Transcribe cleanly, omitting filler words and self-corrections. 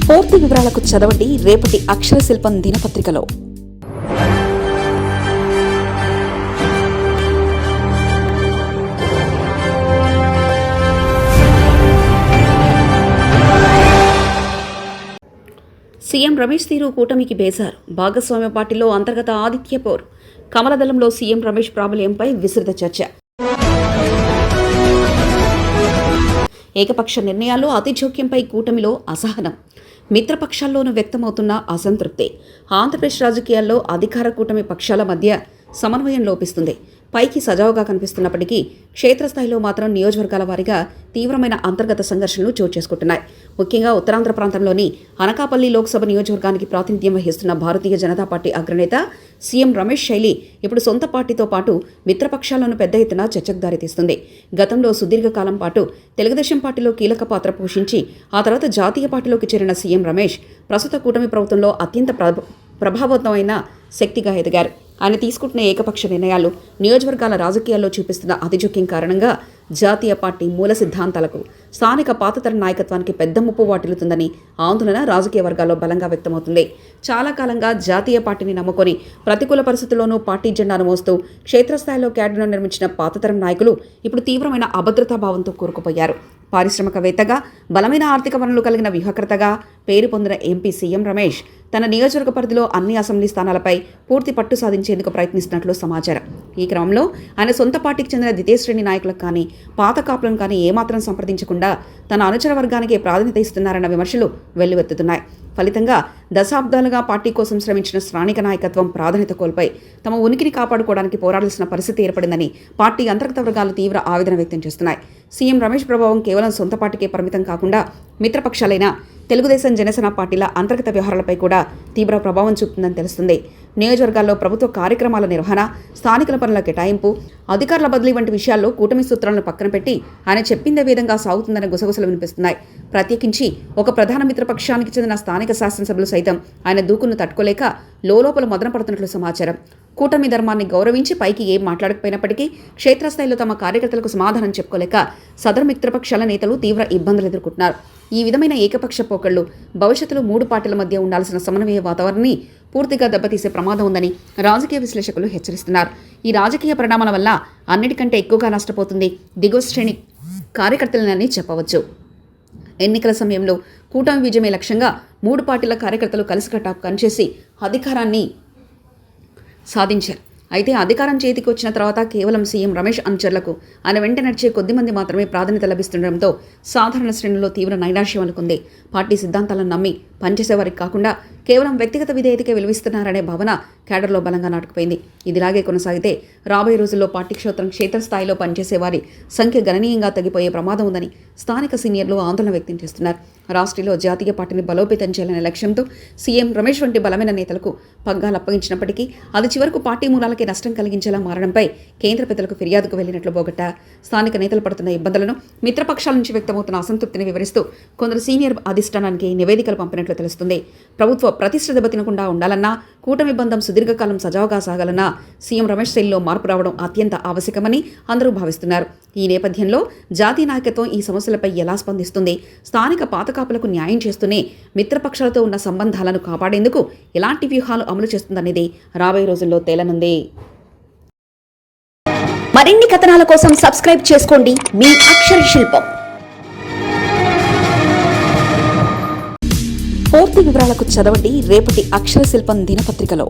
పూర్తి వివరాలకు చదవండి రేపటి అక్షర శిల్పం దినపత్రికలో. సీఎం రమేష్ తీరు కూటమికి బేజారు. భాగస్వామ్య పార్టీలో అంతర్గత ఆధిక్య పోరు. కమలదళంలో సీఎం రమేష్ ప్రాబల్యంపై విస్తృత చర్చ. ఏకపక్ష నిర్ణయాల్లో అతి జోక్యంపై కూటమిలో అసహనం. మిత్రపక్షాల్లోనూ వ్యక్తమవుతున్న అసంతృప్తి. ఆంధ్రప్రదేశ్ రాజకీయాల్లో అధికార కూటమి పక్షాల మధ్య సమన్వయం లోపిస్తుంది. పైకి సజావుగా కనిపిస్తున్నప్పటికీ క్షేత్రస్థాయిలో మాత్రం నియోజకవర్గాల వారీగా తీవ్రమైన అంతర్గత సంఘర్షణలు చోటు చేసుకుంటున్నాయి. ముఖ్యంగా ఉత్తరాంధ్ర ప్రాంతంలోని అనకాపల్లి లోక్సభ నియోజకవర్గానికి ప్రాతినిధ్యం వహిస్తున్న భారతీయ జనతా పార్టీ అగ్రనేత సీఎం రమేష్ శైలి ఇప్పుడు సొంత పార్టీతో పాటు మిత్రపక్షాల్లోనూ పెద్ద ఎత్తున చర్చకు దారితీస్తుంది. గతంలో సుదీర్ఘకాలం పాటు తెలుగుదేశం పార్టీలో కీలక పాత్ర పోషించి ఆ తర్వాత జాతీయ పార్టీలోకి చేరిన సీఎం రమేష్ ప్రస్తుత కూటమి ప్రభుత్వంలో అత్యంత ప్రభావవంతమైన శక్తిగా ఎదిగారు. ఆయన తీసుకుంటున్న ఏకపక్ష నిర్ణయాలు నియోజకవర్గాల రాజకీయాల్లో చూపిస్తున్న అతిజోక్యం కారణంగా జాతీయ పార్టీ మూల సిద్ధాంతాలకు, స్థానిక పాతతర నాయకత్వానికి పెద్ద ముప్పు వాటిల్లుతుందని ఆందోళన రాజకీయ వర్గాల్లో బలంగా వ్యక్తమవుతుంది. చాలా కాలంగా జాతీయ పార్టీని నమ్ముకొని ప్రతికూల పరిస్థితుల్లోనూ పార్టీ జెండాను మోస్తూ క్షేత్రస్థాయిలో క్యాడర్ను నిర్మించిన పాతతరం నాయకులు ఇప్పుడు తీవ్రమైన అభద్రతాభావంతో కూరుకుపోయారు. పారిశ్రామికవేత్తగా, బలమైన ఆర్థిక వనరులు కలిగిన వ్యూహకర్తగా పేరు పొందిన ఎంపీ సీఎం రమేష్ తన నియోజకవర్గ పరిధిలో అన్ని అసెంబ్లీ స్థానాలపై పూర్తి పట్టు సాధించేందుకు ప్రయత్నిస్తున్నట్లు సమాచారం. ఈ క్రమంలో ఆయన సొంత పార్టీకి చెందిన ద్వితీయ శ్రేణి నాయకులకు కానీ, పాత కాపులను కానీ ఏమాత్రం సంప్రదించకుండా తన అనుచర వర్గానికి ప్రాధాన్యత ఇస్తున్నారన్న విమర్శలు వెల్లువెత్తుతున్నాయి. ఫలితంగా దశాబ్దాలుగా పార్టీ కోసం శ్రమించిన స్థానిక నాయకత్వం ప్రాధాన్యత కోల్పోయి తమ ఉనికిని కాపాడుకోవడానికి పోరాడాల్సిన పరిస్థితి ఏర్పడిందని పార్టీ అంతర్గత వర్గాలు తీవ్ర ఆవేదన వ్యక్తం చేస్తున్నాయి. సీఎం రమేష్ ప్రభావం కేవలం సొంత పార్టీకే పరిమితం కాకుండా మిత్రపక్షాలైన తెలుగుదేశం, జనసేన పార్టీల అంతర్గత వ్యవహారాలపై కూడా తీవ్ర ప్రభావం చూపుతుందని తెలుస్తుంది. నియోజకవర్గాల్లో ప్రభుత్వ కార్యక్రమాల నిర్వహణ, స్థానికుల పనుల కేటాయింపు, అధికారుల బదిలీ వంటి విషయాల్లో కూటమి సూత్రాలను పక్కన పెట్టి ఆయన చెప్పిందే విధంగా సాగుతుందన్న గుసగుసలు వినిపిస్తున్నాయి. ప్రత్యేకించి ఒక ప్రధాన మిత్రపక్షానికి చెందిన స్థానిక శాసనసభ్యులు సైతం ఆయన దూకును తట్టుకోలేక లోపల మదన పడుతున్నట్లు సమాచారం. కూటమి ధర్మాన్ని గౌరవించి పైకి ఏం మాట్లాడకపోయినప్పటికీ క్షేత్రస్థాయిలో తమ కార్యకర్తలకు సమాధానం చెప్పుకోలేక సదరు మిత్రపక్షాల నేతలు తీవ్ర ఇబ్బందులు ఎదుర్కొంటున్నారు. ఈ విధమైన ఏకపక్ష పోకళ్లు భవిష్యత్తులో మూడు పార్టీల మధ్య ఉండాల్సిన సమన్వయ వాతావరణాన్ని పూర్తిగా దెబ్బతీసే ప్రమాదం ఉందని రాజకీయ విశ్లేషకులు హెచ్చరిస్తున్నారు. ఈ రాజకీయ పరిణామాల వల్ల అన్నిటికంటే ఎక్కువగా నష్టపోతుంది దిగువ శ్రేణి కార్యకర్తలనని చెప్పవచ్చు. ఎన్నికల సమయంలో కూటమి విజయమే లక్ష్యంగా మూడు పార్టీల కార్యకర్తలు కలిసికట్టుగా పనిచేసి అధికారాన్ని సాధించారు. అయితే అధికారం చేతికి వచ్చిన తర్వాత కేవలం సీఎం రమేష్ అనుచరులకు ఆయన వెంట నడిచే కొద్దిమంది మాత్రమే ప్రాధాన్యత లభిస్తుండటంతో సాధారణ శ్రేణుల్లో తీవ్ర నైరాశ్యం అనుకుంది. పార్టీ సిద్ధాంతాలను నమ్మి పనిచేసేవారికి కాకుండా కేవలం వ్యక్తిగత విధేయతకే విలువిస్తున్నారనే భావన క్యాడర్లో బలంగా నాటుకుపోయింది. ఇదిలాగే కొనసాగితే రాబోయే రోజుల్లో పార్టీ క్షేత్రస్థాయిలో పనిచేసే వారి సంఖ్య గణనీయంగా తగ్గిపోయే ప్రమాదం ఉందని స్థానిక సీనియర్లు ఆందోళన వ్యక్తం చేస్తున్నారు. రాష్ట్రంలో జాతీయ పార్టీని బలోపేతం చేయాలనే లక్ష్యంతో సీఎం రమేష్ వంటి బలమైన నేతలకు పగ్గాలు అప్పగించినప్పటికీ అది చివరకు పార్టీ మూలాలకే నష్టం కలిగించేలా మారడంపై కేంద్ర పెద్దలకు ఫిర్యాదుకు వెళ్లినట్లు బోగట్టా. స్థానిక నేతలు పడుతున్న ఇబ్బందులను, మిత్రపక్షాల నుంచి వ్యక్తమవుతున్న అసంతృప్తిని వివరిస్తూ కొందరు సీనియర్ అధిష్టానానికి నివేదికలు పంపినట్లు తెలుస్తుంది. ప్రభుత్వ ప్రతిష్ఠ దెబ్బతినకుండా ఉండాలన్నా, కూటమి బంధం సుదీర్ఘకాలం సజావుగా సాగాలన్నా సీఎం రమేష్ శైలిలో మార్పు రావడం అత్యంత ఆవశ్యకమని అందరూ భావిస్తున్నారు. ఈ నేపథ్యంలో జాతీయ నాయకత్వం ఈ సమస్యలపై ఎలా స్పందిస్తుంది, స్థానిక పాతకాపులకు న్యాయం చేస్తూనే మిత్రపక్షాలతో ఉన్న సంబంధాలను కాపాడేందుకు ఎలాంటి వ్యూహాలు అమలు చేస్తుందనేది రాబోయే రోజుల్లో తేలనుంది. మరిన్ని కథనాల కోసం సబ్స్క్రైబ్ చేసుకోండి మీ అక్షర శిల్పం. పూర్తి వివరాలకు చదవండి రేపటి అక్షర శిల్పం దినపత్రికలో.